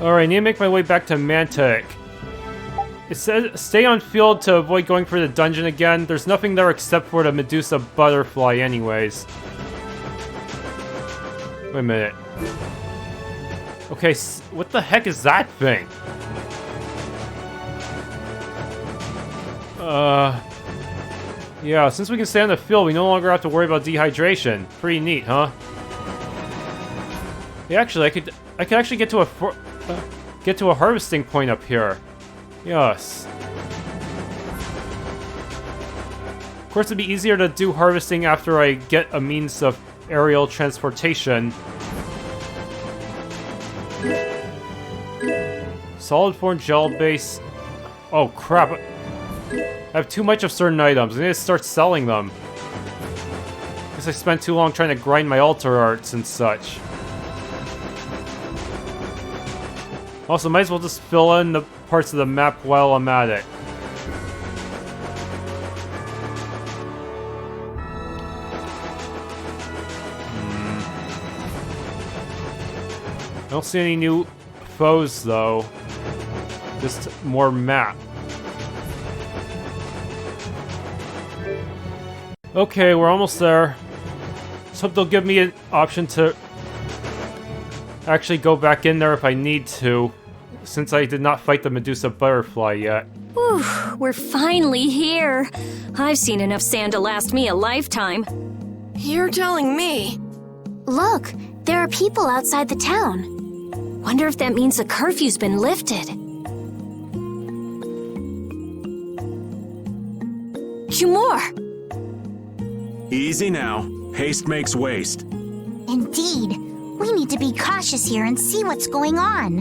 Alright, I need to make my way back to Mantaic. It says stay on field to avoid going for the dungeon again. There's nothing there except for the Medusa butterfly anyways. Wait a minute. Okay, what the heck is that thing? Yeah, since we can stay on the field, we no longer have to worry about dehydration. Pretty neat, huh? Yeah, actually, I could actually get to a harvesting point up here. Yes. Of course, it'd be easier to do harvesting after I get a means of aerial transportation. Solid form gel base. Oh crap. I have too much of certain items. I need to start selling them. Guess I spent too long trying to grind my altar arts and such. Also, might as well just fill in the parts of the map while I'm at it. I don't see any new foes, though. Just more map. Okay, we're almost there. Let's hope they'll give me an option to actually go back in there if I need to, since I did not fight the Medusa butterfly yet. Whew, we're finally here. I've seen enough sand to last me a lifetime. You're telling me. Look, there are people outside the town. Wonder if that means the curfew's been lifted. Kogorh! Easy now. Haste makes waste. Indeed. We need to be cautious here and see what's going on.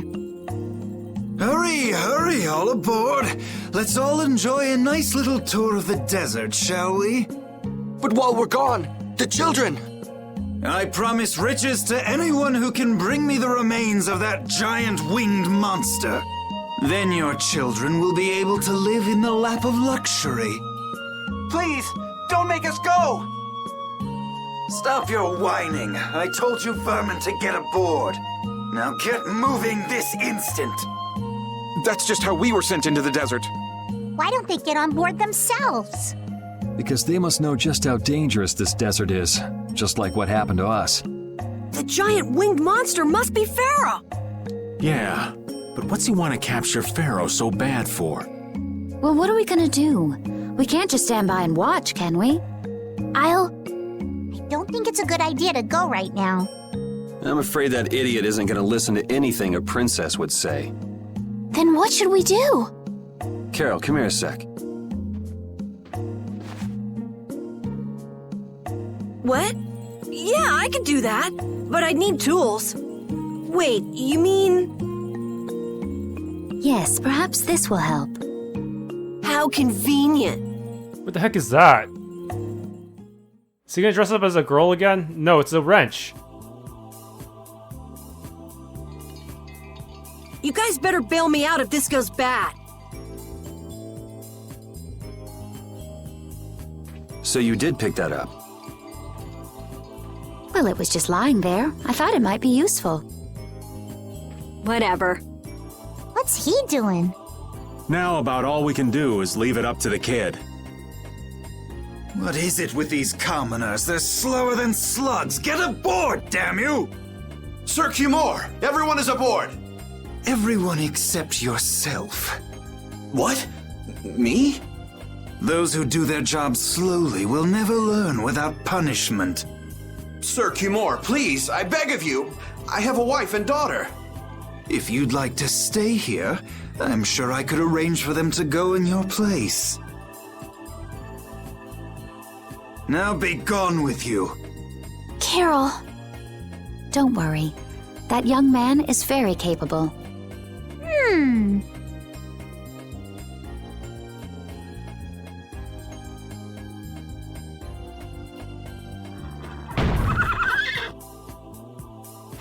Hurry, hurry, all aboard. Let's all enjoy a nice little tour of the desert, shall we? But while we're gone, the children! I promise riches to anyone who can bring me the remains of that giant winged monster. Then your children will be able to live in the lap of luxury. Please, don't make us go! Stop your whining. I told you vermin to get aboard. Now get moving this instant. That's just how we were sent into the desert. Why don't they get on board themselves? Because they must know just how dangerous this desert is, just like what happened to us. The giant winged monster must be Pharaoh! Yeah, but what's he want to capture Pharaoh so bad for? Well, what are we gonna do? We can't just stand by and watch, can we? I don't think it's a good idea to go right now. I'm afraid that idiot isn't going to listen to anything a princess would say. Then what should we do? Carol, come here a sec. What? Yeah, I could do that, but I'd need tools. Wait, you mean... Yes, perhaps this will help. How convenient. What the heck is that? Is he gonna dress up as a girl again? No, it's a wrench. You guys better bail me out if this goes bad. So you did pick that up? Well, it was just lying there. I thought it might be useful. Whatever. What's he doing? Now about all we can do is leave it up to the kid. What is it with these commoners? They're slower than slugs. Get aboard, damn you! Sir Kogorh, everyone is aboard! Everyone except yourself. What? Me? Those who do their jobs slowly will never learn without punishment. Sir Kogorh, please, I beg of you. I have a wife and daughter. If you'd like to stay here, I'm sure I could arrange for them to go in your place. Now be gone with you. Carol. Don't worry. That young man is very capable.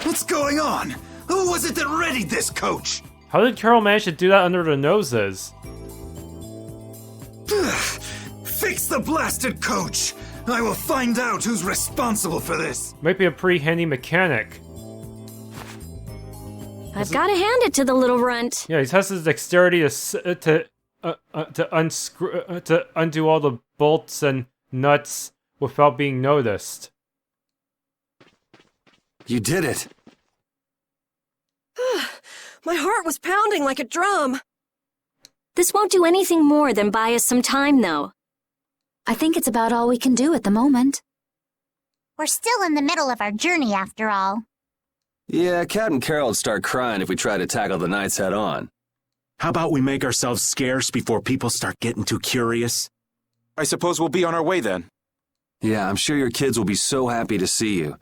What's going on? Who was it that readied this coach? How did Carol manage to do that under the noses? Fix the blasted coach! I will find out who's responsible for this. Might be a pretty handy mechanic. I've got to hand it to the little runt. Yeah, he has his dexterity to undo all the bolts and nuts without being noticed. You did it. My heart was pounding like a drum. This won't do anything more than buy us some time, though. I think it's about all we can do at the moment. We're still in the middle of our journey after all. Yeah, Cat and Carol would start crying if we tried to tackle the knights head on. How about we make ourselves scarce before people start getting too curious? I suppose we'll be on our way then. Yeah, I'm sure your kids will be so happy to see you,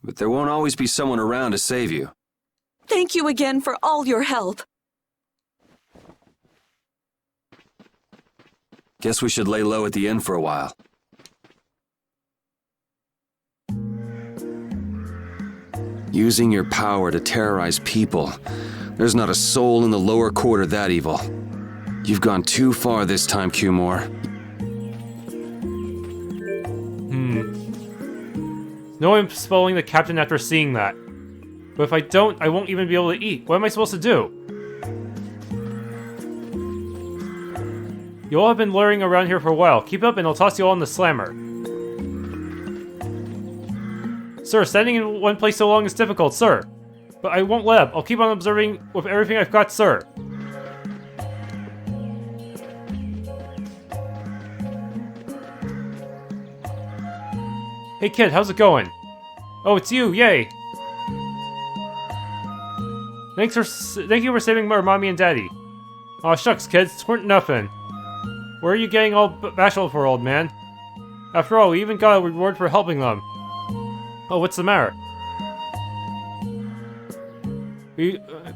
but there won't always be someone around to save you. Thank you again for all your help. Guess we should lay low at the inn for a while. Using your power to terrorize people. There's not a soul in the lower quarter that evil. You've gone too far this time, Kogorh. No, I'm following the captain after seeing that. But if I don't, I won't even be able to eat. What am I supposed to do? You all have been luring around here for a while. Keep up and I'll toss you all in the slammer. Sir, standing in one place so long is difficult, sir. But I won't let up. I'll keep on observing with everything I've got, sir. Hey kid, how's it going? Oh, it's you, yay! Thank you for saving our mommy and daddy. Aw shucks kids, it weren't nothing. Where are you getting all bashful for, old man? After all, we even got a reward for helping them. Oh, what's the matter?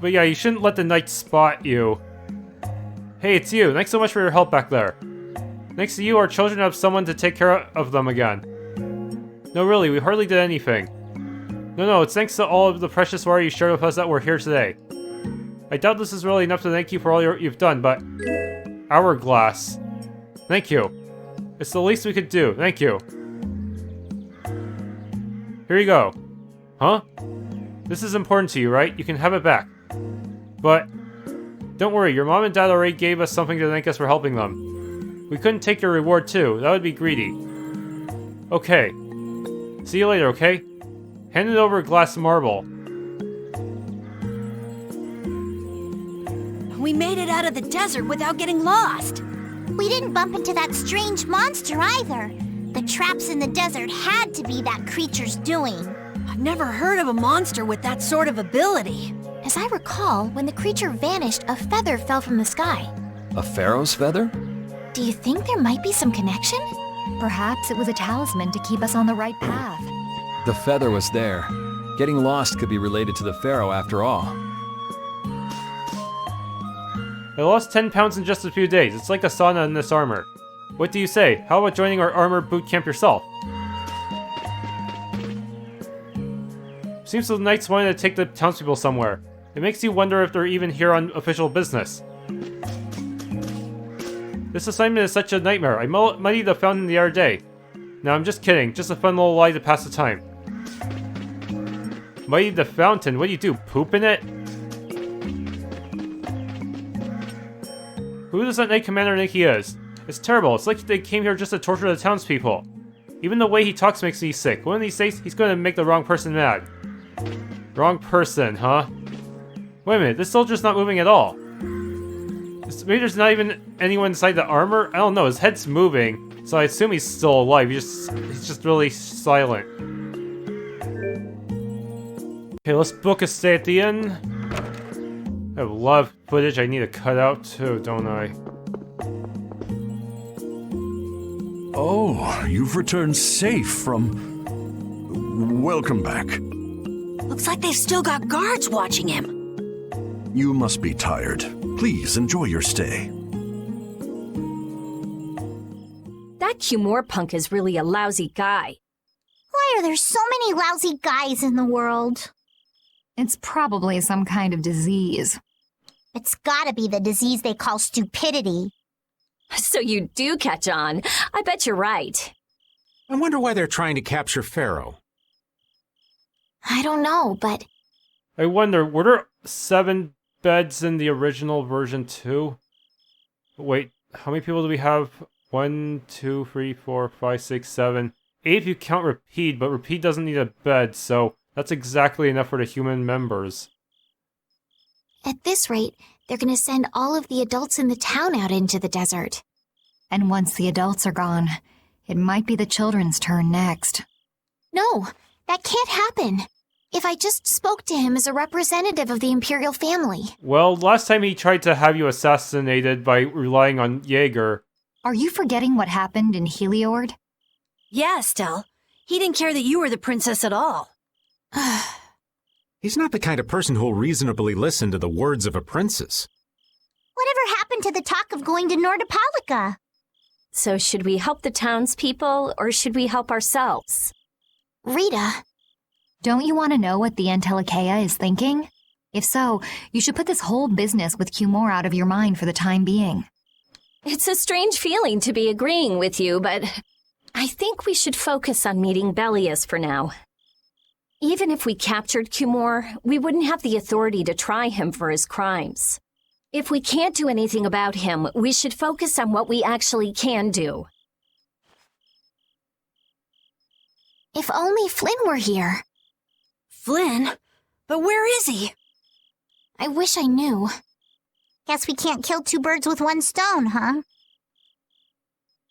But yeah, you shouldn't let the knights spot you. Hey, it's you. Thanks so much for your help back there. Thanks to you, our children have someone to take care of them again. No, really, we hardly did anything. No, it's thanks to all of the precious water you shared with us that we're here today. I doubt this is really enough to thank you for all you've done, but... Hourglass. Thank you. It's the least we could do. Thank you. Here you go. Huh? This is important to you, right? You can have it back. But... Don't worry, your mom and dad already gave us something to thank us for helping them. We couldn't take your reward too. That would be greedy. Okay. See you later, okay? Hand it over a glass marble. We made it out of the desert without getting lost. We didn't bump into that strange monster either. The traps in the desert had to be that creature's doing. I've never heard of a monster with that sort of ability. As I recall, when the creature vanished, a feather fell from the sky. A pharaoh's feather? Do you think there might be some connection? Perhaps it was a talisman to keep us on the right path. The feather was there. Getting lost could be related to the pharaoh after all. I lost 10 pounds in just a few days. It's like a sauna in this armor. What do you say? How about joining our armor boot camp yourself? Seems the knights wanted to take the townspeople somewhere. It makes you wonder if they're even here on official business. This assignment is such a nightmare. I muddied the fountain the other day. No, I'm just kidding. Just a fun little lie to pass the time. Muddied the fountain? What do you do? Poop in it? Who does that Knight Commander think he is? It's terrible. It's like they came here just to torture the townspeople. Even the way he talks makes me sick. One of these days, he's going to make the wrong person mad. Wrong person, huh? Wait a minute, this soldier's not moving at all. Maybe there's not even anyone inside the armor? I don't know, his head's moving, so I assume he's still alive. He's just really silent. Okay, let's book a stay at the inn. I have a lot of footage I need to cut out too, don't I? Oh, you've returned safe from... Welcome back. Looks like they've still got guards watching him. You must be tired. Please enjoy your stay. That Kogorh punk is really a lousy guy. Why are there so many lousy guys in the world? It's probably some kind of disease. It's gotta be the disease they call stupidity. So you do catch on. I bet you're right. I wonder why they're trying to capture Pharaoh. I don't know, but... I wonder, were there 7 beds in the original version too? Wait, how many people do we have? 1, 2, 3, 4, 5, 6, 7. 8 if you count Repeat, but Repeat doesn't need a bed, so that's exactly enough for the human members. At this rate, they're gonna send all of the adults in the town out into the desert. And once the adults are gone, it might be the children's turn next. No, that can't happen. If I just spoke to him as a representative of the Imperial family. Well, last time he tried to have you assassinated by relying on Jaeger. Are you forgetting what happened in Heliord? Yeah, Estelle. He didn't care that you were the princess at all. He's not the kind of person who'll reasonably listen to the words of a princess. Whatever happened to the talk of going to Nordopolica? So should we help the townspeople, or should we help ourselves? Rita. Don't you want to know what the Antilocheia is thinking? If so, you should put this whole business with Kugorh out of your mind for the time being. It's a strange feeling to be agreeing with you, but I think we should focus on meeting Belius for now. Even if we captured Kugorh, we wouldn't have the authority to try him for his crimes. If we can't do anything about him, we should focus on what we actually can do. If only Flynn were here. Flynn? But where is he? I wish I knew. Guess we can't kill 2 birds with 1 stone, huh?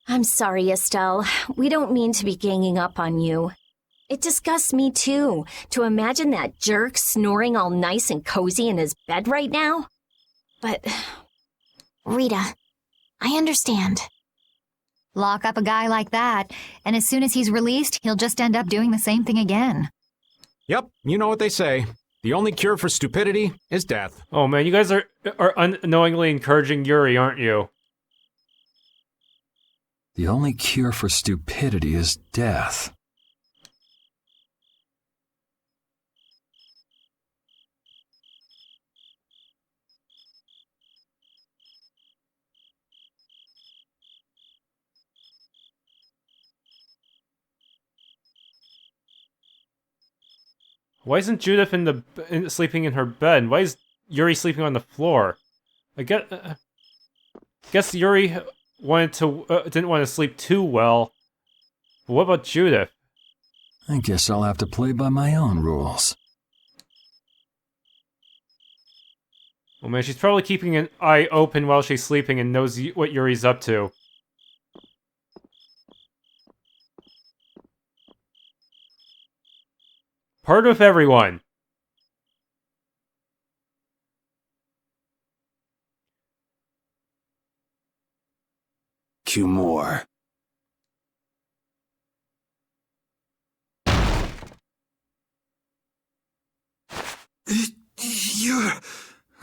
I'm sorry, Estelle. We don't mean to be ganging up on you. It disgusts me too, to imagine that jerk snoring all nice and cozy in his bed right now. But... Rita, I understand. Lock up a guy like that, and as soon as he's released, he'll just end up doing the same thing again. Yep, you know what they say. The only cure for stupidity is death. Oh man, you guys are unknowingly encouraging Yuri, aren't you? The only cure for stupidity is death. Why isn't Judith sleeping in her bed? Why is Yuri sleeping on the floor? I guess Yuri didn't want to sleep too well. But what about Judith? I guess I'll have to play by my own rules. Oh man, she's probably keeping an eye open while she's sleeping and knows what Yuri's up to. Part with everyone. Kugorh.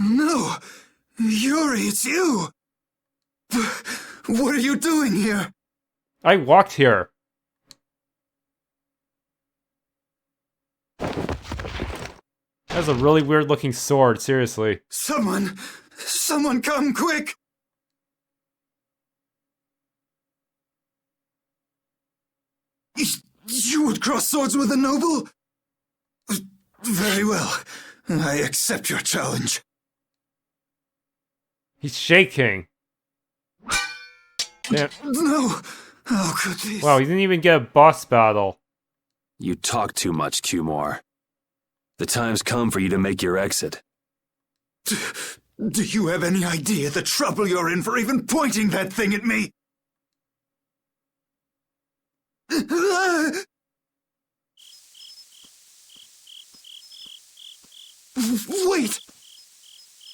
No! Yuri, it's you! What are you doing here? I walked here. That's a really weird looking sword, seriously. Someone come quick! You would cross swords with a noble? Very well. I accept your challenge. He's shaking. Damn. No! How could this? Wow, he didn't even get a boss battle. You talk too much, Kugorh. The time's come for you to make your exit. Do you have any idea the trouble you're in for even pointing that thing at me? Wait!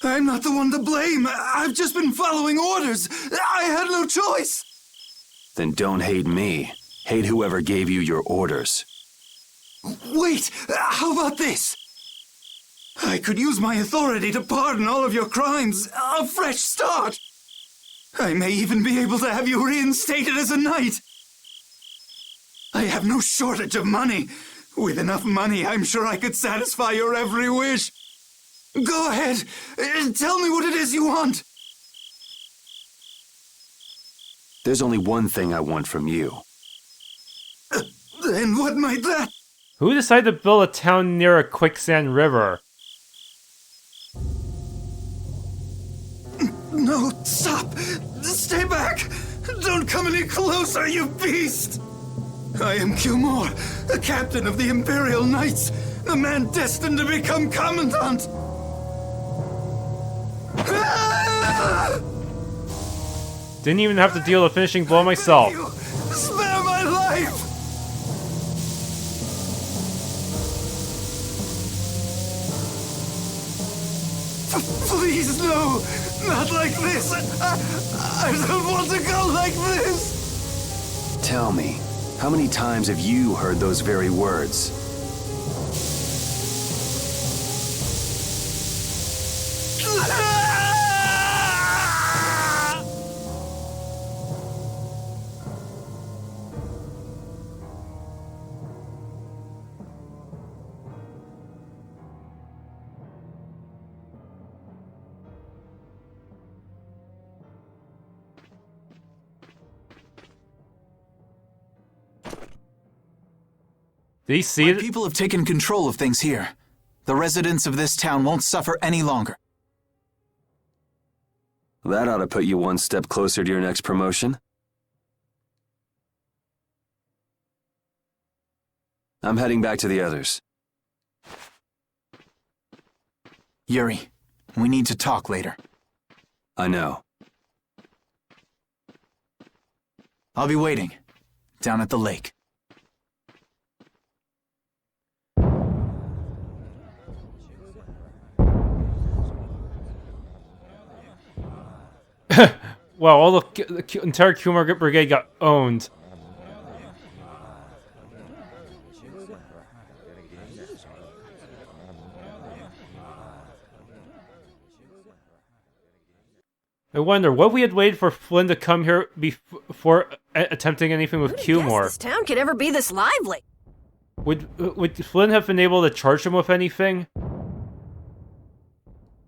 I'm not the one to blame. I've just been following orders. I had no choice. Then don't hate me. Hate whoever gave you your orders. Wait! How about this? I could use my authority to pardon all of your crimes. A fresh start. I may even be able to have you reinstated as a knight. I have no shortage of money. With enough money, I'm sure I could satisfy your every wish. Go ahead. Tell me what it is you want. There's only one thing I want from you. Then what might that? Who decided to build a town near a quicksand river? No, stop! Stay back! Don't come any closer, you beast! I am Cumor, the captain of the Imperial Knights, the man destined to become Commandant! Didn't even have to deal the finishing blow myself. Spare my life! Please, no! Not like this! I don't want to go like this! Tell me, how many times have you heard those very words? Did he see it? People have taken control of things here. The residents of this town won't suffer any longer. That ought to put you one step closer to your next promotion. I'm heading back to the others. Yuri, we need to talk later. I know. I'll be waiting. Down at the lake. Wow, all the entire Kugor brigade got owned. I wonder what we had waited for Flynn to come here before attempting anything with Kugor. This town could ever be this lively. Would Flynn have been able to charge him with anything?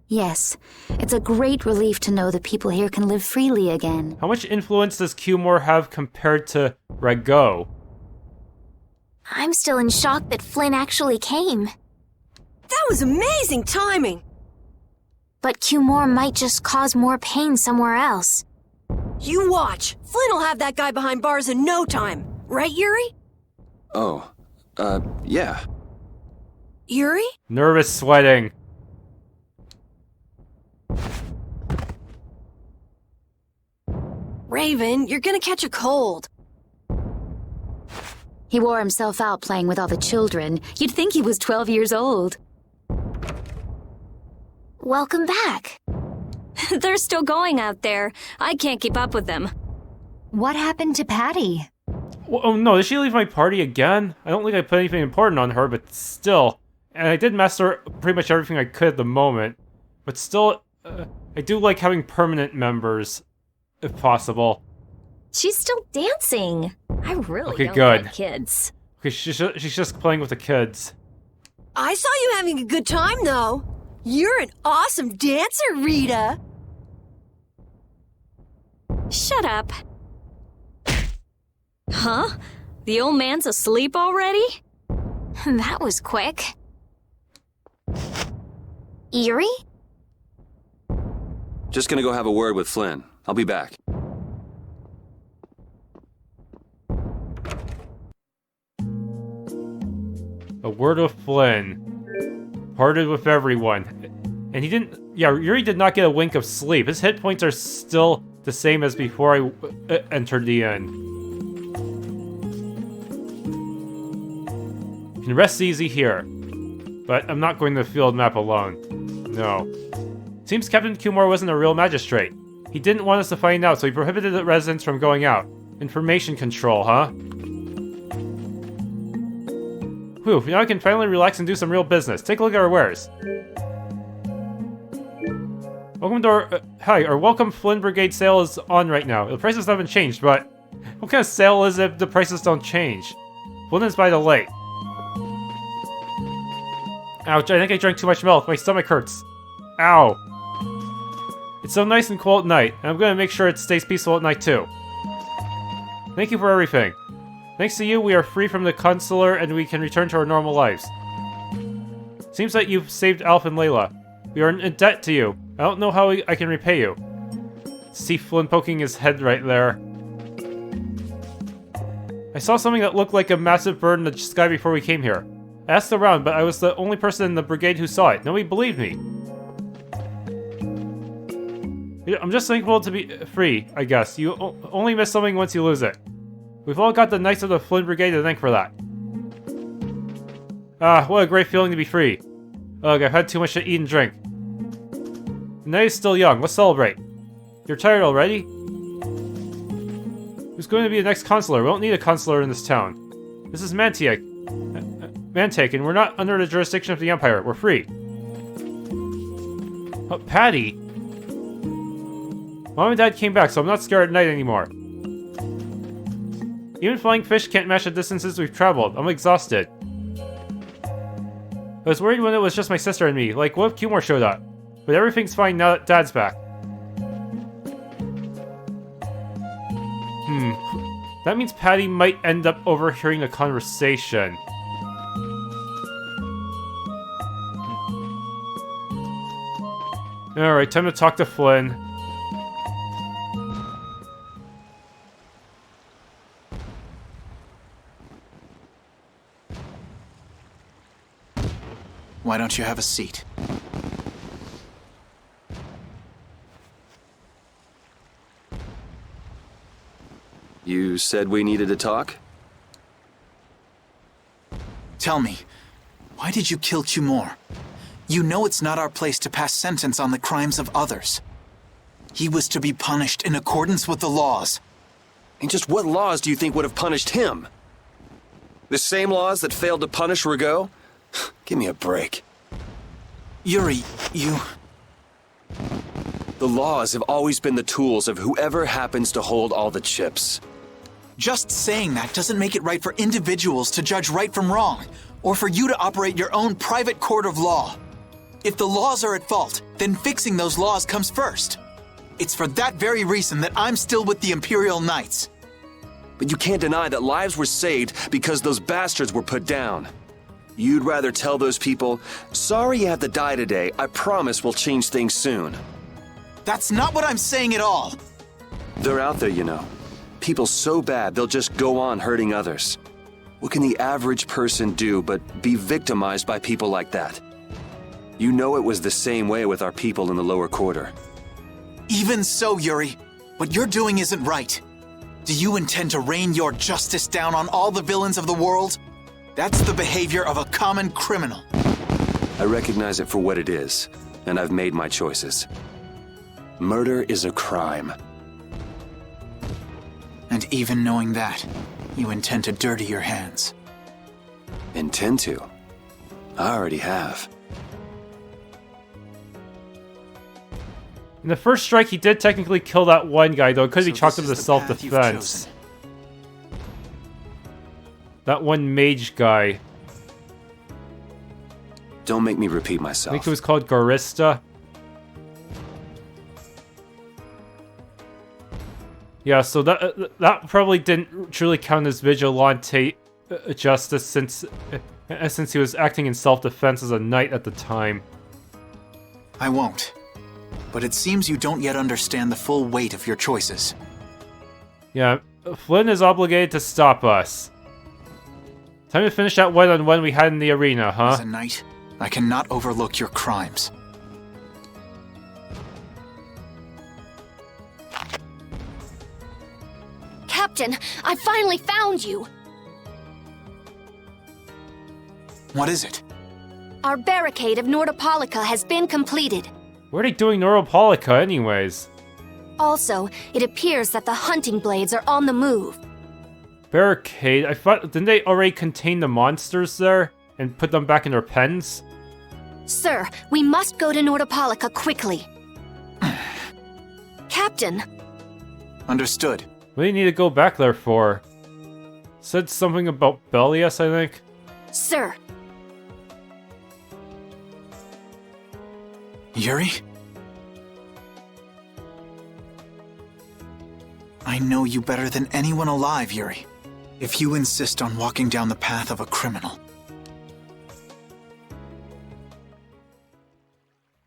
Yes, it's a great relief to know that people here can live freely again. How much influence does Kugor have compared to Rago? I'm still in shock that Flynn actually came. That was amazing timing! But Kugor might just cause more pain somewhere else. You watch. Flynn will have that guy behind bars in no time. Right, Yuri? Oh, yeah. Yuri? Nervous sweating. Raven, you're gonna catch a cold. He wore himself out playing with all the children. You'd think he was 12 years old. Welcome back. They're still going out there. I can't keep up with them. What happened to Patty? Oh no, did she leave my party again? I don't think I put anything important on her, but still. And I did master pretty much everything I could at the moment. But still, I do like having permanent members, if possible. She's still dancing. I really don't good. like kids. Okay, she's just playing with the kids. I saw you having a good time, though. You're an awesome dancer, Rita. Shut up. Huh? The old man's asleep already? That was quick. Yuri? Just gonna go have a word with Flynn. I'll be back. A word with Flynn. Parted with everyone. And he didn't... Yeah, Yuri did not get a wink of sleep. His hit points are still the same as before I entered the inn. You can rest easy here. But I'm not going to the field map alone. No. Seems Captain Kugor wasn't a real magistrate. He didn't want us to find out, so he prohibited the residents from going out. Information control, huh? Whew, now I can finally relax and do some real business. Take a look at our wares. Welcome to our, welcome Flynn Brigade sale is on right now. The prices haven't changed, but what kind of sale is it if the prices don't change? Flynn is by the lake. Ouch, I think I drank too much milk. My stomach hurts. Ow. It's so nice and cool at night, and I'm gonna make sure it stays peaceful at night too. Thank you for everything. Thanks to you, we are free from the consular and we can return to our normal lives. Seems that you've saved Alf and Layla. We are in debt to you. I don't know how I can repay you. See Flynn poking his head right there. I saw something that looked like a massive bird in the sky before we came here. I asked around, but I was the only person in the brigade who saw it. Nobody believed me. I'm just thankful to be free, I guess. You only miss something once you lose it. We've all got the Knights of the Flynn Brigade to thank for that. Ah, what a great feeling to be free. Ugh, I've had too much to eat and drink. The night is still young. Let's celebrate. You're tired already? Who's going to be the next consular? We don't need a consular in this town. This is Mantaic. Mantaic, and we're not under the jurisdiction of the Empire. We're free. Oh, Patty? Mom and Dad came back, so I'm not scared at night anymore. Even flying fish can't match the distances we've traveled. I'm exhausted. I was worried when it was just my sister and me. Like, what if Kogorh showed up? But everything's fine now that Dad's back. That means Patty might end up overhearing the conversation. Alright, time to talk to Flynn. Why don't you have a seat? You said we needed to talk? Tell me, why did you kill Kogorh? You know it's not our place to pass sentence on the crimes of others. He was to be punished in accordance with the laws. And just what laws do you think would have punished him? The same laws that failed to punish Rigaud? Give me a break. Yuri, you... The laws have always been the tools of whoever happens to hold all the chips. Just saying that doesn't make it right for individuals to judge right from wrong, or for you to operate your own private court of law. If the laws are at fault, then fixing those laws comes first. It's for that very reason that I'm still with the Imperial Knights. But you can't deny that lives were saved because those bastards were put down. You'd rather tell those people, sorry you have to die today, I promise we'll change things soon. That's not what I'm saying at all. They're out there, you know. People so bad they'll just go on hurting others. What can the average person do but be victimized by people like that? You know it was the same way with our people in the lower quarter. Even so, Yuri, what you're doing isn't right. Do you intend to rain your justice down on all the villains of the world? That's the behavior of a common criminal. I recognize it for what it is, and I've made my choices. Murder is a crime. And even knowing that, you intend to dirty your hands. Intend to? I already have. In the first strike, he did technically kill that one guy, though, because he chalked him to self-defense. That one mage guy. Don't make me repeat myself. I think it was called Garista. Yeah, so that probably didn't truly count as vigilante justice since he was acting in self-defense as a knight at the time. I won't. But it seems you don't yet understand the full weight of your choices. Yeah, Flynn is obligated to stop us. Time to finish that one-on-one we had in the arena, huh? As a knight, I cannot overlook your crimes. Captain, I finally found you! What is it? Our barricade of Nordopolica has been completed. What are they doing Nordopolica anyways? Also, it appears that the hunting blades are on the move. Barricade? I thought, didn't they already contain the monsters there? And put them back in their pens? Sir, we must go to Nordopolica quickly. Captain! Understood. What do you need to go back there for? Said something about Bellius, I think? Sir! Yuri? I know you better than anyone alive, Yuri. If you insist on walking down the path of a criminal.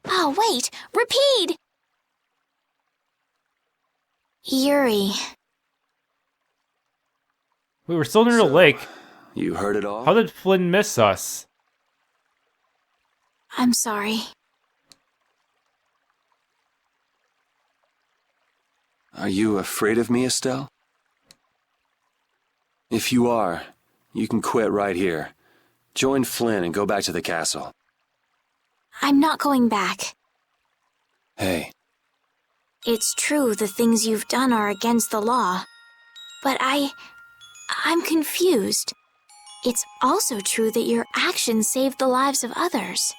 Oh, wait! Repeat! Yuri. We were still near the lake. You heard it all? How did Flynn miss us? I'm sorry. Are you afraid of me, Estelle? If you are, you can quit right here. Join Flynn and go back to the castle. I'm not going back. Hey. It's true the things you've done are against the law. But I'm confused. It's also true that your actions saved the lives of others.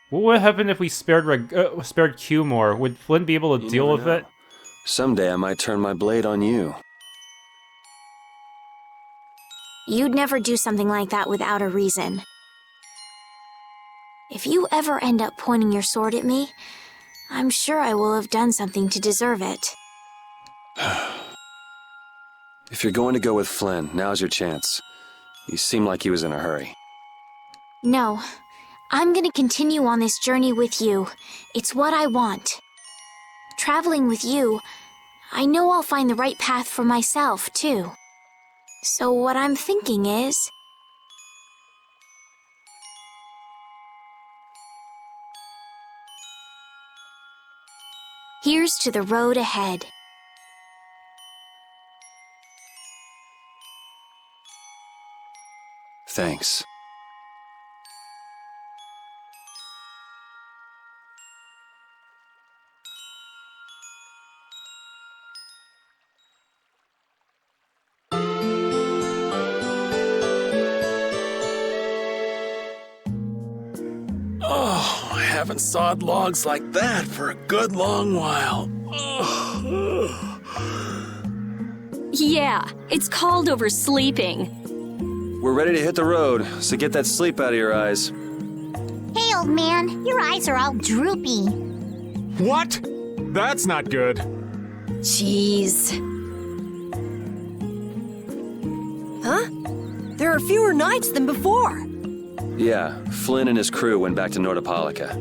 What would happen if we spared Q more? Would Flynn be able to deal with it? Someday I might turn my blade on you. You'd never do something like that without a reason. If you ever end up pointing your sword at me, I'm sure I will have done something to deserve it. If you're going to go with Flynn, now's your chance. You seem like he was in a hurry. No. I'm gonna continue on this journey with you. It's what I want. Traveling with you, I know I'll find the right path for myself, too. So what I'm thinking is... here's to the road ahead. Thanks. Oh, I haven't sawed logs like that for a good long while. Yeah, it's called oversleeping. We're ready to hit the road, so get that sleep out of your eyes. Hey, old man, your eyes are all droopy. What? That's not good. Jeez. Huh? There are fewer nights than before. Yeah, Flynn and his crew went back to Nordopolica.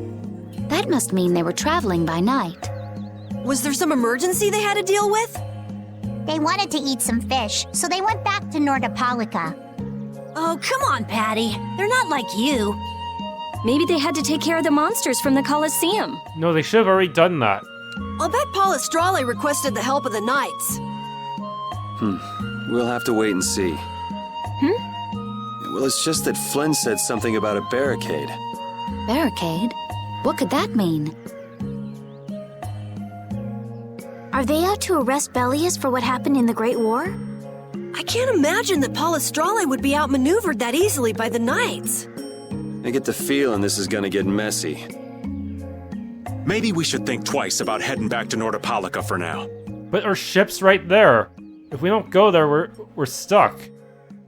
That must mean they were traveling by night. Was there some emergency they had to deal with? They wanted to eat some fish, so they went back to Nordopolica. Oh, come on, Patty. They're not like you. Maybe they had to take care of the monsters from the Colosseum. No, they should have already done that. I'll bet Palestrale requested the help of the knights. We'll have to wait and see. Well, it's just that Flynn said something about a barricade. Barricade? What could that mean? Are they out to arrest Bellius for what happened in the Great War? I can't imagine that Palestrale would be outmaneuvered that easily by the knights. I get the feeling this is gonna get messy. Maybe we should think twice about heading back to Nordopolica for now. But our ship's right there. If we don't go there, we're stuck.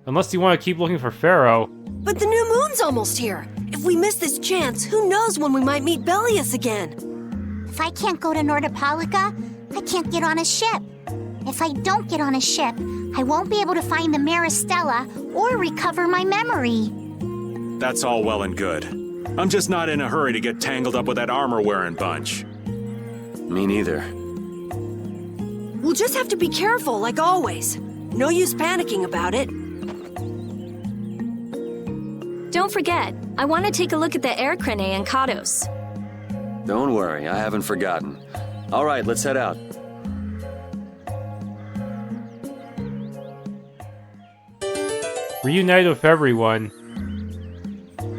Unless you want to keep looking for Pharaoh. But the new moon's almost here. If we miss this chance, who knows when we might meet Bellius again? If I can't go to Nordopolica, I can't get on a ship. If I don't get on a ship, I won't be able to find the Maristella or recover my memory. That's all well and good. I'm just not in a hurry to get tangled up with that armor-wearing bunch. Me neither. We'll just have to be careful, like always. No use panicking about it. Don't forget, I want to take a look at the air crane and Cados. Don't worry, I haven't forgotten. All right, let's head out. Reunite with everyone.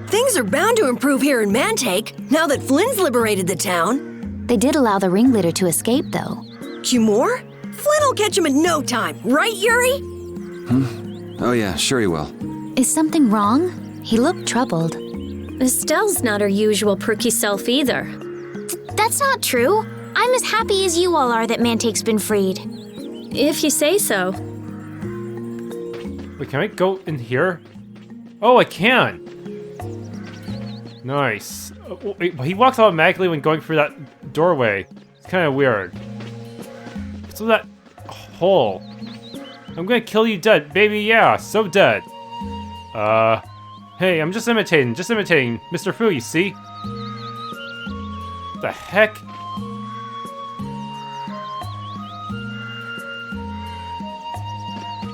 Things are bound to improve here in Mantaic, now that Flynn's liberated the town. They did allow the ringleader to escape, though. Cumore? Flynn will catch him in no time, right, Yuri? Oh yeah, sure he will. Is something wrong? He looked troubled. Estelle's not her usual perky self either. That's not true. I'm as happy as you all are that Mantaic's been freed. If you say so. Wait, can I go in here? Oh, I can! Nice. Wait, he walks automatically when going through that doorway. It's kind of weird. So that hole. I'm gonna kill you dead, baby, yeah, so dead. Hey, I'm just imitating. Mr. Fu, you see? What the heck?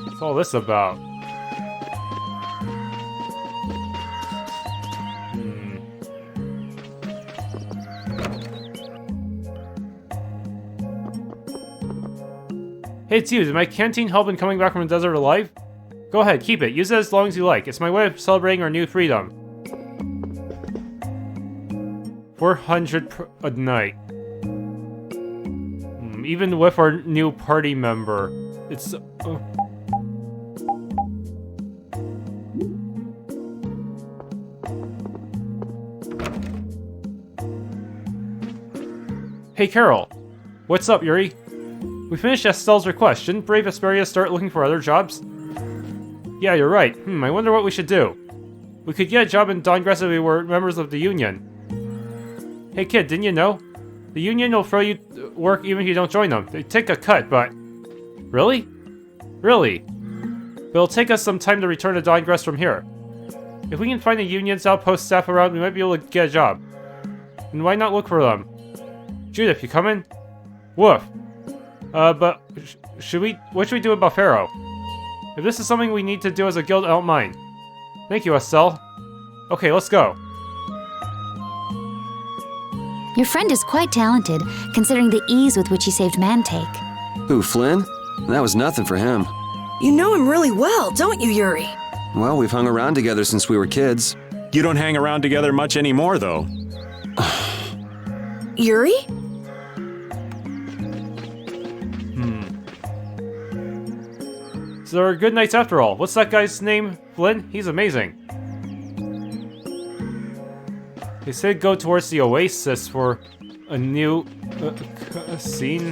What's all this about? Hey, it's you. Did my canteen help in coming back from the desert alive? Go ahead, keep it. Use it as long as you like. It's my way of celebrating our new freedom. 400 a night. Even with our new party member. It's... Hey, Carol. What's up, Yuri? We finished Estelle's request. Shouldn't Brave Vesperia start looking for other jobs? Yeah, you're right. I wonder what we should do. We could get a job in Dawngrass if we were members of the Union. Hey kid, didn't you know? The Union will throw you work even if you don't join them. They take a cut, but... Really? Really? But it'll take us some time to return to Dawngrass from here. If we can find a Union's outpost staff around, we might be able to get a job. And why not look for them? Judith, you coming? Woof. But what should we do about Pharaoh? If this is something we need to do as a guild, I don't mind. Thank you, Estelle. Okay, let's go. Your friend is quite talented, considering the ease with which he saved Mantaic. Who, Flynn? That was nothing for him. You know him really well, don't you, Yuri? Well, we've hung around together since we were kids. You don't hang around together much anymore, though. Yuri? So they're good nights after all. What's that guy's name? Flynn? He's amazing. They said go towards the oasis for a new scene.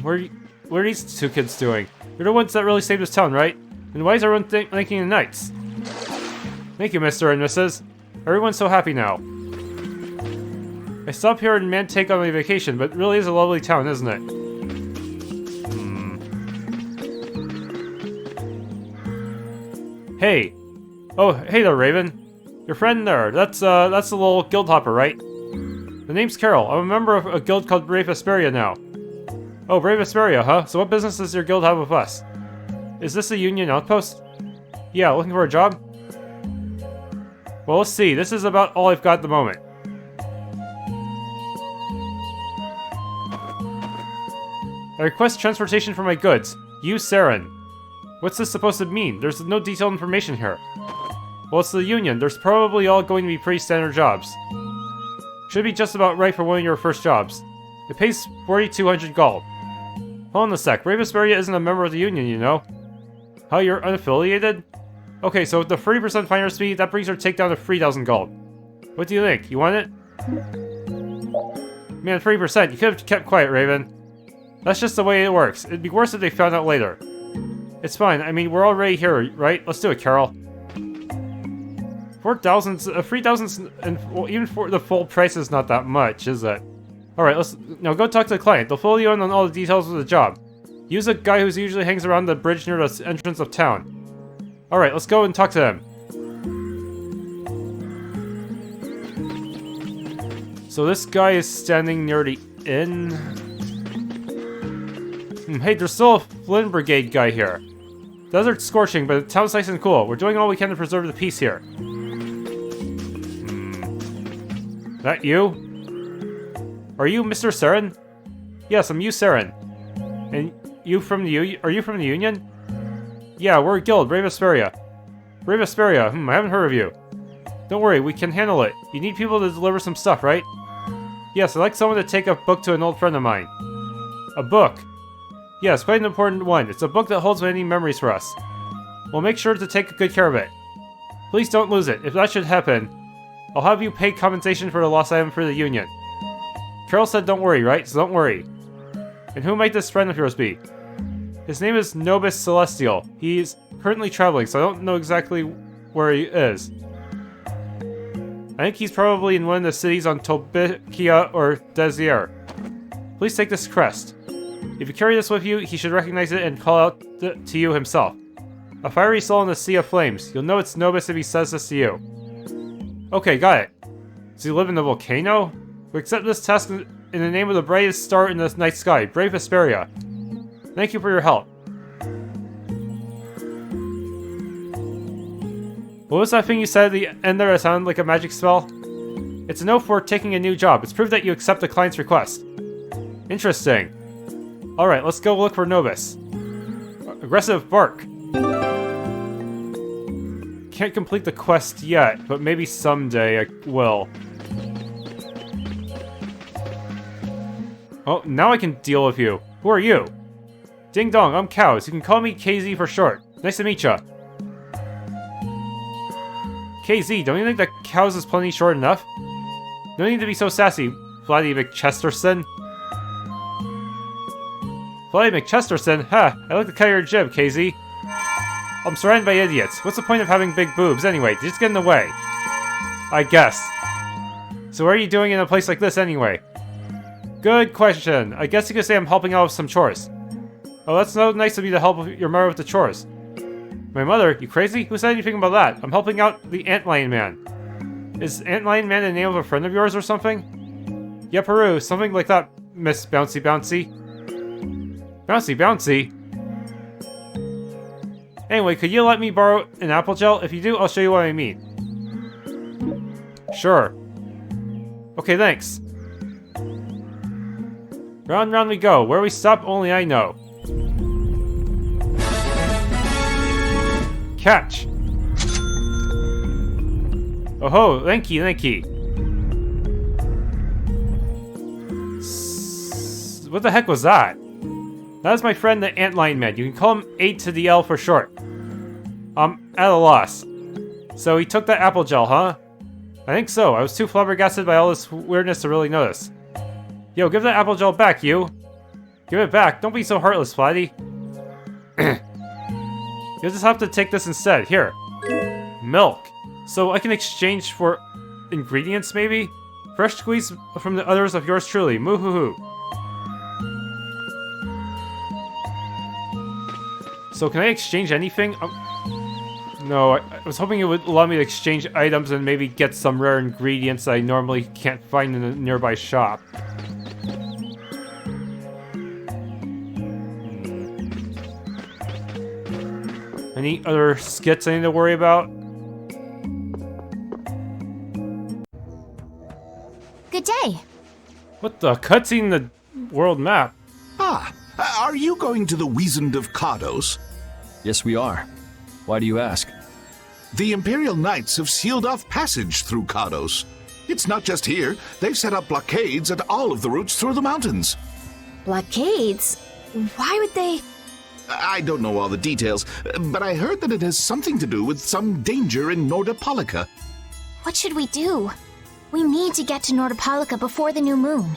What are these two kids doing? They're the ones that really saved this town, right? And why is everyone thanking the knights? Thank you, Mr. and Mrs. Everyone's so happy now. I stopped here in Mantaic on my vacation, but it really is a lovely town, isn't it? Hey. Oh, hey there, Raven. Your friend there. That's the little guild hopper, right? The name's Carol. I'm a member of a guild called Brave Vesperia now. Oh, Brave Vesperia, huh? So what business does your guild have with us? Is this a Union outpost? Yeah, looking for a job? Well, let's see. This is about all I've got at the moment. I request transportation for my goods. You, Saren. What's this supposed to mean? There's no detailed information here. Well, it's the Union. There's probably all going to be pretty standard jobs. Should be just about right for one of your first jobs. It pays 4,200 gold. Hold on a sec. Brave Vesperia isn't a member of the Union, you know? How, you're unaffiliated? Okay, so with the 30% finder speed, that brings our takedown to 3,000 gold. What do you think? You want it? Man, 3%. You could have kept quiet, Raven. That's just the way it works. It'd be worse if they found out later. It's fine. I mean, we're already here, right? Let's do it, Carol. 4,000, 3,000, and well, even for the full price is not that much, is it? Alright, let's now go talk to the client. They'll fill you in on all the details of the job. Use a guy who usually hangs around the bridge near the entrance of town. Alright, let's go and talk to him. So this guy is standing near the inn. Hey, there's still a Flynn Brigade guy here. Desert's scorching, but the town's nice and cool. We're doing all we can to preserve the peace here. That you? Are you Mr. Saren? Yes, I'm you, Saren. And you from the are you from the Union? Yeah, we're a guild, Brave Vesperia. Brave Vesperia, I haven't heard of you. Don't worry, we can handle it. You need people to deliver some stuff, right? Yes, I'd like someone to take a book to an old friend of mine. A book? Yes, quite an important one. It's a book that holds many memories for us. We'll make sure to take good care of it. Please don't lose it. If that should happen, I'll have you pay compensation for the lost item for the Union. Carol said don't worry, right? So don't worry. And who might this friend of yours be? His name is Nobis Celestial. He's currently traveling, so I don't know exactly where he is. I think he's probably in one of the cities on Tobikia or Desir. Please take this crest. If you carry this with you, he should recognize it and call out to you himself. A fiery soul in the sea of flames. You'll know it's Nobis if he says this to you. Okay, got it. Does he live in the volcano? We accept this task in the name of the brightest star in the night sky, Brave Vesperia. Thank you for your help. What was that thing you said at the end there that sounded like a magic spell? It's a note for taking a new job. It's proof that you accept the client's request. Interesting. Alright, let's go look for Nobis. Aggressive bark. Can't complete the quest yet, but maybe someday I will. Oh, now I can deal with you. Who are you? Ding dong, I'm Cados. You can call me KZ for short. Nice to meet ya. KZ, don't you think that Cados is plenty short enough? No need to be so sassy, Vladdy McChesterson. Vladdy McChesterson? Ha! I like the cut of your jib, KZ. I'm surrounded by idiots. What's the point of having big boobs anyway? Just get in the way. I guess. So what are you doing in a place like this anyway? Good question. I guess you could say I'm helping out with some chores. Oh, that's so nice of you to help your mother with the chores. My mother? You crazy? Who said anything about that? I'm helping out the Antlion Man. Is Antlion Man the name of a friend of yours or something? Yeah, Peru. Something like that, Miss Bouncy Bouncy. Bouncy Bouncy? Anyway, could you let me borrow an apple gel? If you do, I'll show you what I mean. Sure. Okay, thanks. Round and round we go. Where we stop, only I know. Catch! Oh ho, thanky, thanky. What the heck was that? That is my friend the Antlion Man. You can call him 8 to the L for short. I'm at a loss. So he took that apple gel, huh? I think so. I was too flabbergasted by all this weirdness to really notice. Yo, give that apple gel back, you. Give it back. Don't be so heartless, Flatty. You'll just have to take this instead. Here. Milk. So I can exchange for ingredients, maybe? Fresh squeeze from the others of yours truly. Moo-hoo-hoo. So can I exchange anything? No, I was hoping it would allow me to exchange items and maybe get some rare ingredients that I normally can't find in a nearby shop. Any other skits I need to worry about? Good day. What the? Cutscene the world map. Ah, are you going to the Weasand of Cados? Yes, we are. Why do you ask? The Imperial Knights have sealed off passage through Cados. It's not just here. They've set up blockades at all of the routes through the mountains. Blockades? Why would they... I don't know all the details, but I heard that it has something to do with some danger in Nordopolica. What should we do? We need to get to Nordopolica before the new moon.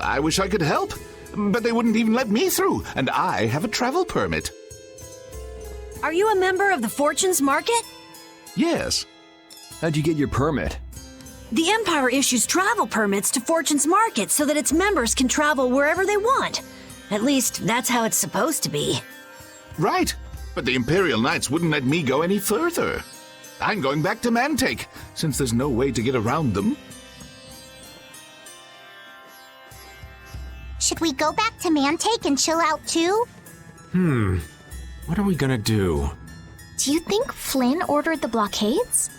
I wish I could help, but they wouldn't even let me through, and I have a travel permit. Are you a member of the Fortunes Market? Yes. How'd you get your permit? The Empire issues travel permits to Fortunes Market so that its members can travel wherever they want. At least, that's how it's supposed to be. Right, but the Imperial Knights wouldn't let me go any further. I'm going back to Mantaic, since there's no way to get around them. Should we go back to Mantaic and chill out too? What are we gonna do? Do you think Flynn ordered the blockades?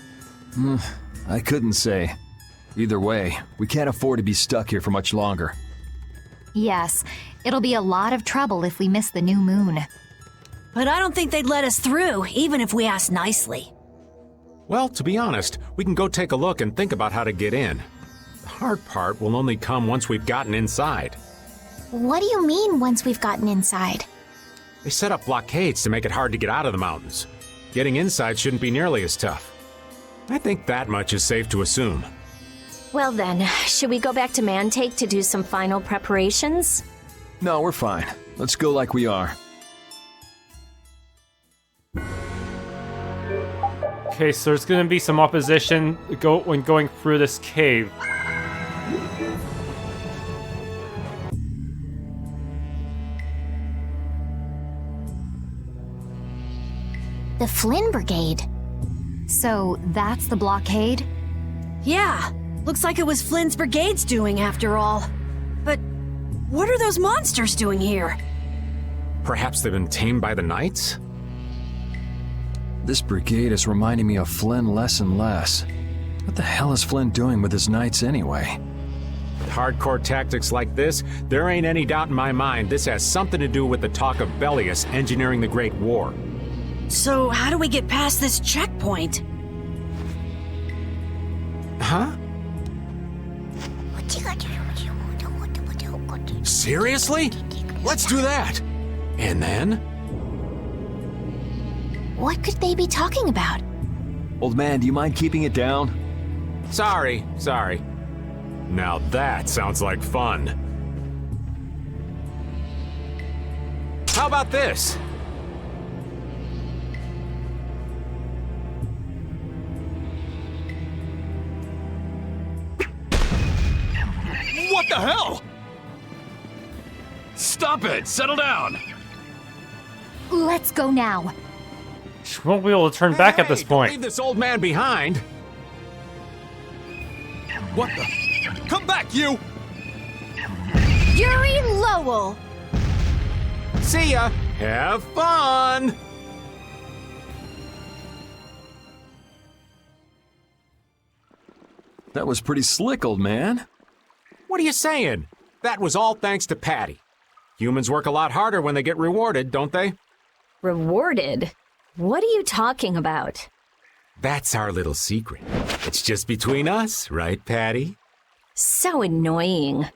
I couldn't say. Either way, we can't afford to be stuck here for much longer. Yes, it'll be a lot of trouble if we miss the new moon. But I don't think they'd let us through, even if we asked nicely. Well, to be honest, we can go take a look and think about how to get in. The hard part will only come once we've gotten inside. What do you mean, once we've gotten inside? They set up blockades to make it hard to get out of the mountains. Getting inside shouldn't be nearly as tough. I think that much is safe to assume. Well then, should we go back to Mantaic to do some final preparations? No, we're fine. Let's go like we are. Okay, so there's gonna be some opposition when going through this cave. the Flynn Brigade. So that's the blockade? Yeah, looks like it was Flynn's brigade's doing after all. But what are those monsters doing here? Perhaps they've been tamed by the Knights? This brigade is reminding me of Flynn less and less. What the hell is Flynn doing with his knights anyway? With hardcore tactics like this, there ain't any doubt in my mind this has something to do with the talk of Bellius engineering the Great War. So how do we get past this checkpoint? Huh? Seriously? Let's do that! And then? What could they be talking about? Old man, do you mind keeping it down? Sorry. Now that sounds like fun. How about this? What the hell? Stop it! Settle down! Let's go now. She won't be able to turn back at this point. Leave this old man behind. What the? Come back, you! Yuri Lowell! See ya! Have fun! That was pretty slick, old man. What are you saying? That was all thanks to Patty. Humans work a lot harder when they get rewarded, don't they? Rewarded? What are you talking about? That's our little secret. It's just between us, right, Patty? So annoying.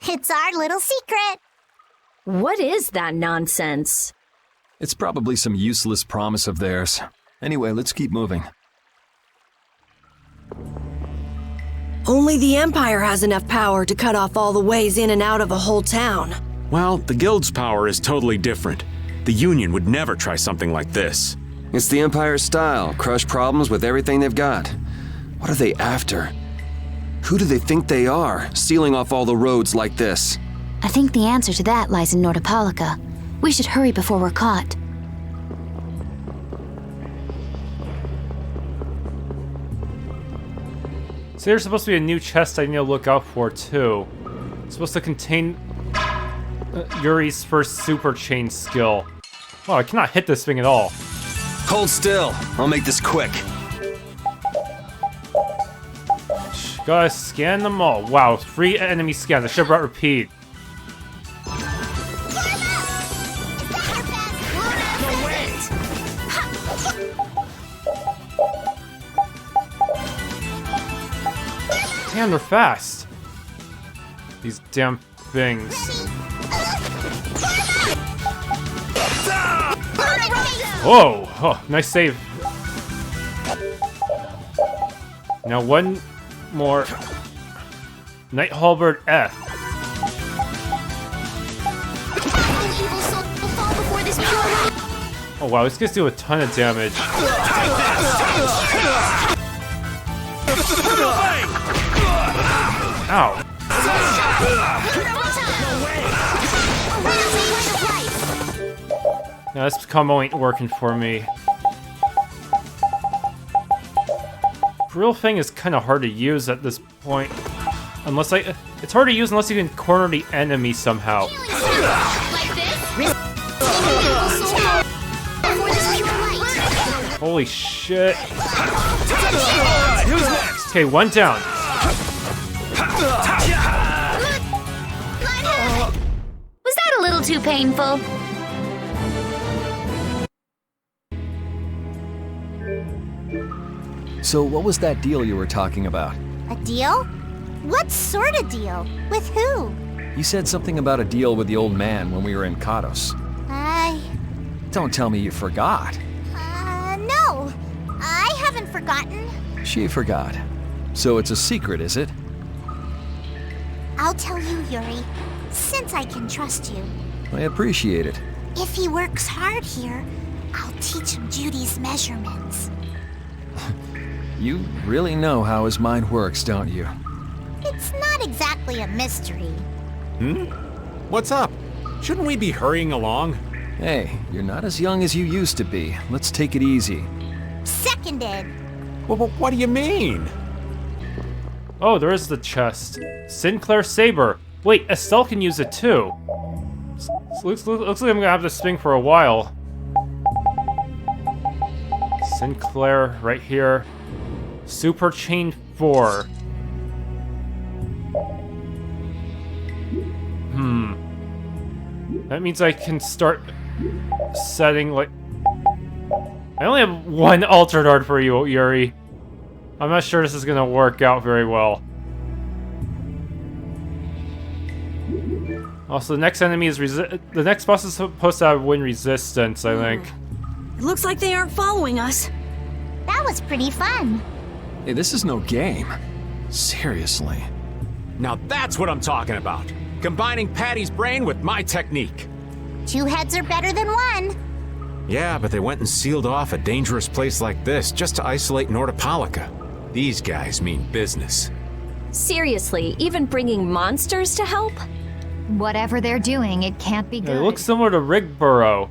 It's our little secret. What is that nonsense? It's probably some useless promise of theirs. Anyway, let's keep moving. Only the Empire has enough power to cut off all the ways in and out of a whole town. Well, the Guild's power is totally different. The Union would never try something like this. It's the Empire's style, crush problems with everything they've got. What are they after? Who do they think they are, sealing off all the roads like this? I think the answer to that lies in Nordopolica. We should hurry before we're caught. So there's supposed to be a new chest I need to look out for, too. It's supposed to contain Yuri's first super chain skill. Oh, I cannot hit this thing at all. Hold still. I'll make this quick. Gotta scan them all. Wow, 3 enemy scans. I should have brought repeat. Damn, they're fast. These damn things. Whoa! Oh, nice save. Now one more. Night Halberd F. Oh wow, this guy's do a ton of damage. Ow. Now this combo ain't working for me. Real thing is kind of hard to use at this point. It's hard to use unless you can corner the enemy somehow. Holy shit. Okay, one down. Was that a little too painful? So what was that deal you were talking about? A deal? What sort of deal? With who? You said something about a deal with the old man when we were in Cados. Don't tell me you forgot. No. I haven't forgotten. She forgot. So it's a secret, is it? I'll tell you, Yuri, since I can trust you. I appreciate it. If he works hard here, I'll teach him Judy's measurements. You really know how his mind works, don't you? It's not exactly a mystery. What's up? Shouldn't we be hurrying along? Hey, you're not as young as you used to be. Let's take it easy. Seconded. Well, what do you mean? Oh, there is the chest. Sinclair Saber. Wait, Estelle can use it too. Looks like I'm gonna have this thing for a while. Sinclair, right here. Super Chain 4. That means I can start setting, like... I only have one altered art for you, Yuri. I'm not sure this is gonna work out very well. Also, the next enemy is the next boss is supposed to have wind resistance, I think. It looks like they aren't following us. That was pretty fun. Hey, this is no game. Seriously. Now that's what I'm talking about. Combining Patty's brain with my technique. 2 heads are better than 1. Yeah, but they went and sealed off a dangerous place like this just to isolate Nordopolica. These guys mean business. Seriously, even bringing monsters to help? Whatever they're doing, it can't be good. It looks similar to Ribgoro.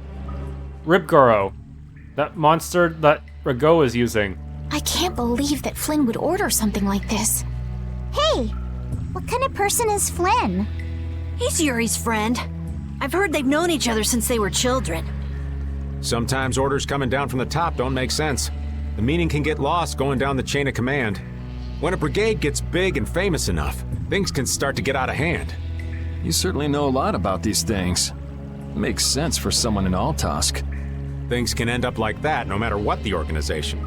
That monster that Rago is using. I can't believe that Flynn would order something like this. Hey, what kind of person is Flynn? He's Yuri's friend. I've heard they've known each other since they were children. Sometimes orders coming down from the top don't make sense. The meaning can get lost going down the chain of command. When a brigade gets big and famous enough, things can start to get out of hand. You certainly know a lot about these things. Makes sense for someone in Altosk. Things can end up like that no matter what the organization.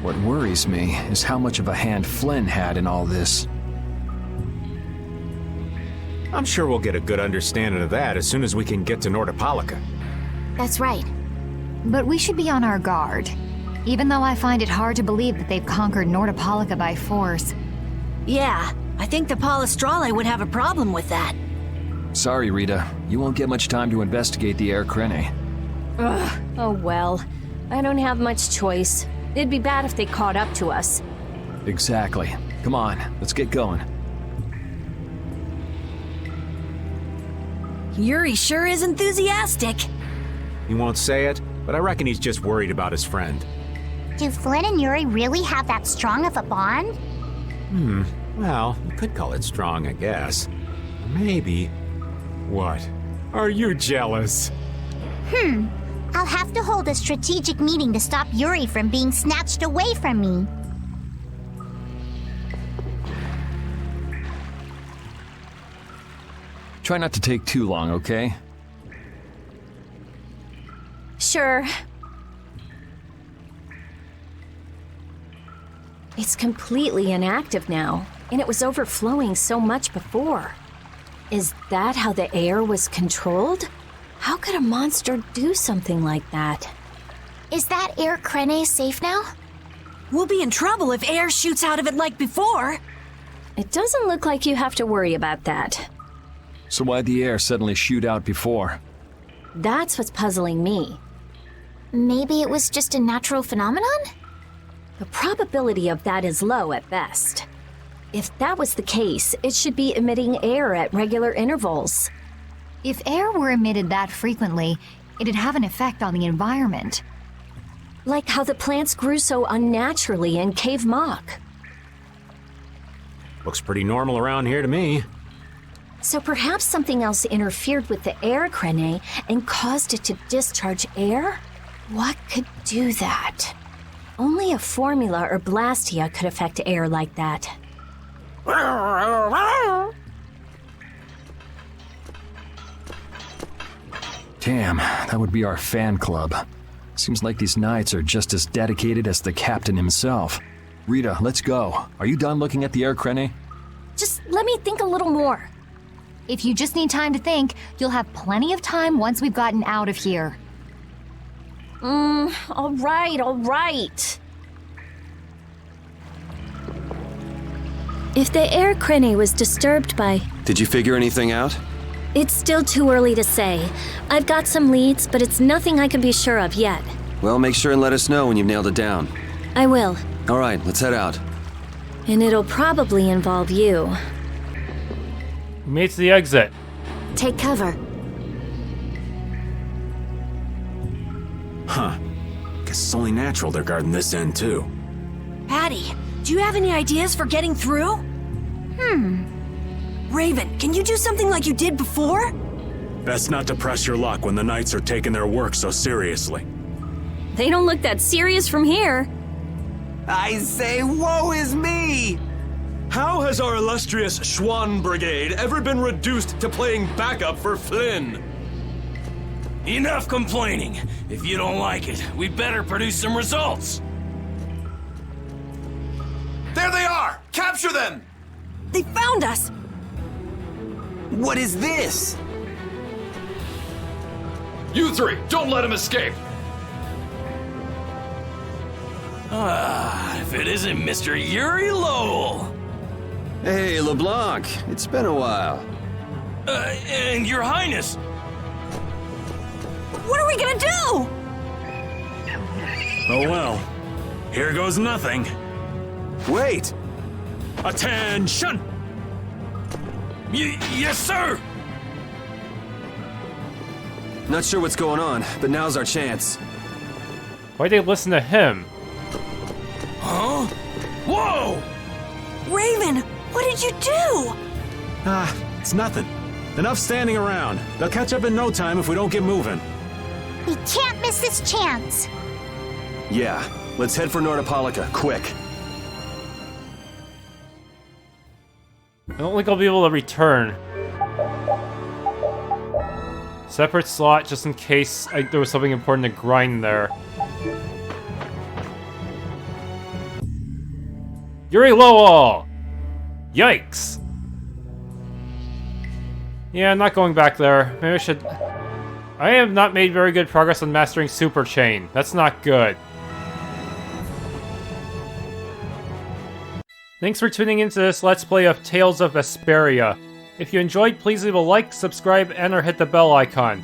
What worries me is how much of a hand Flynn had in all this. I'm sure we'll get a good understanding of that as soon as we can get to Nordopolica. That's right. But we should be on our guard. Even though I find it hard to believe that they've conquered Nordopolica by force. Yeah, I think the Palestrale would have a problem with that. Sorry, Rita. You won't get much time to investigate the Air Krene. Ugh, oh well. I don't have much choice. It'd be bad if they caught up to us. Exactly. Come on, let's get going. Yuri sure is enthusiastic. He won't say it, but I reckon he's just worried about his friend. Do Flynn and Yuri really have that strong of a bond? Well, you could call it strong, I guess. Maybe. What? Are you jealous? I'll have to hold a strategic meeting to stop Yuri from being snatched away from me. Try not to take too long, okay? Sure. It's completely inactive now, and it was overflowing so much before. Is that how the air was controlled? How could a monster do something like that? Is that Air Krene safe now? We'll be in trouble if air shoots out of it like before. It doesn't look like you have to worry about that. So why'd the air suddenly shoot out before? That's what's puzzling me. Maybe it was just a natural phenomenon? The probability of that is low at best. If that was the case, it should be emitting air at regular intervals. If air were emitted that frequently, it'd have an effect on the environment. Like how the plants grew so unnaturally in Cave Mock. Looks pretty normal around here to me. So perhaps something else interfered with the air Krene and caused it to discharge air? What could do that? Only a formula or Blastia could affect air like that. Damn, that would be our fan club. Seems like these knights are just as dedicated as the captain himself. Rita, let's go. Are you done looking at the Air Krene? Just let me think a little more. If you just need time to think, you'll have plenty of time once we've gotten out of here. All right. If the air Krene was disturbed by... Did you figure anything out? It's still too early to say. I've got some leads, but it's nothing I can be sure of yet. Well, make sure and let us know when you've nailed it down. I will. All right, let's head out. And it'll probably involve you. We made it to the exit. Take cover. Huh. Guess it's only natural they're guarding this end, too. Patty, do you have any ideas for getting through? Raven, can you do something like you did before? Best not to press your luck when the knights are taking their work so seriously. They don't look that serious from here. I say, woe is me! How has our illustrious Schwann Brigade ever been reduced to playing backup for Flynn? Enough complaining. If you don't like it, we better produce some results. There they are! Capture them! They found us! What is this? You three, don't let him escape! If it isn't Mr. Yuri Lowell! Hey, LeBlanc, it's been a while. And Your Highness! What are we gonna do? Oh well. Here goes nothing. Wait! Attention! Yes, sir! Not sure what's going on, but now's our chance. Why'd they listen to him? Huh? Whoa! Raven, what did you do? It's nothing. Enough standing around. They'll catch up in no time if we don't get moving. We can't miss this chance. Yeah, let's head for Nordopolica, quick. I don't think I'll be able to return. Separate slot just in case there was something important to grind there. Yuri Lowell! Yikes! Yeah, I'm not going back there. Maybe I should... I have not made very good progress on mastering Super Chain. That's not good. Thanks for tuning into this Let's Play of Tales of Vesperia. If you enjoyed, please leave a like, subscribe, and or hit the bell icon.